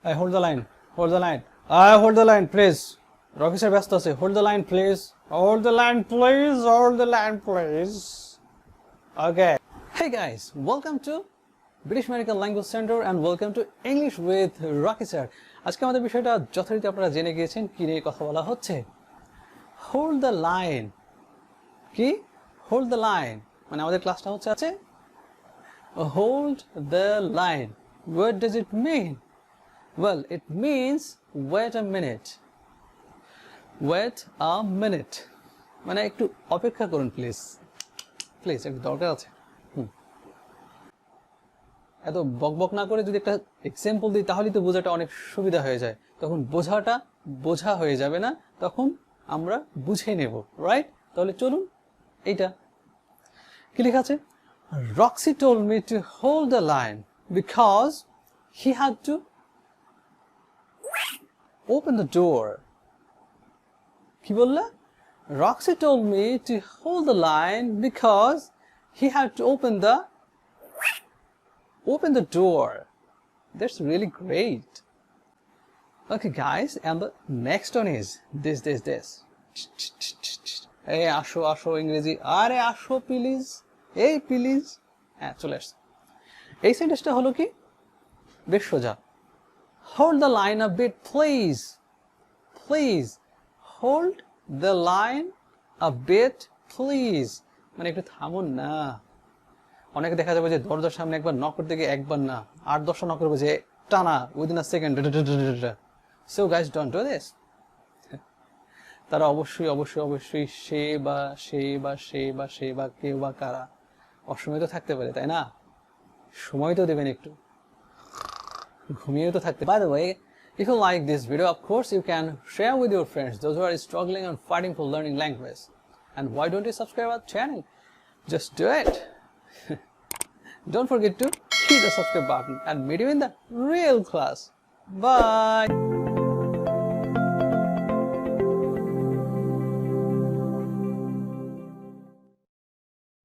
I hold the line. Hold the line. I hold the line, please. Rocky sir ব্যস্ত আছে. Hold the line, please. Hold the line, please. Hold the line, please. Okay. Hey guys, welcome to British Medical Language Center and welcome to English with Rocky sir. আজকে আমাদের বিষয়টা যথারীতি আপনারা জেনে গিয়েছেন কি নিয়ে কথা বলা হচ্ছে. Hold the line. কি? Hold the line. মানে আমাদের ক্লাসটা হচ্ছে আছে hold the line. What does it mean? Well, it means wait a minute. Wait a minute. মানে একটু অপেক্ষা করুন প্লিজ. প্লিজ একটু দরকার আছে. এত বকবক না করে যদি একটা এক্সাম্পল দিই তাহলেই তো বোঝাটা অনেক সুবিধা হয়ে যায়. তখন বোঝাটা বোঝা হয়ে যাবে না, তখন আমরা বুঝে নেব, রাইট? তাহলে চলুন এইটা কি লেখা আছে? Roxy told me to hold the line because he had to open the door. কি বললা? Roxy told me to hold the line because he had to open the door. That's really great. Okay guys, and the next one is this. Hey, আসো ইংরেজি. আরে আসো please. এই please. হ্যাঁ চলে আসছে. এই সেন্টেন্সটা হলো কি? বেশ সোজা. Hold the line a bit, please. Please. Hold the line a bit, please. মানে একটু থামুন না. অনেকে দেখা যাবে যে দরজার সামনে একবার নক করতে গিয়ে একবার না 8-10টা নক করবে যে টানা within a second. So guys, don't do this. তারা অবশ্যই সে বা কেউ বা কারা অসময় তো থাকতে পারে, তাই না? সময় তো দেবেন একটু, ঘুমিয়েও তো থাকতে. By the way, if you like this video, of course you can share with your friends, those who are struggling and fighting for learning language. And why don't you subscribe our channel? Just do it. Don't forget to hit the subscribe button and meet you in the real class. Bye.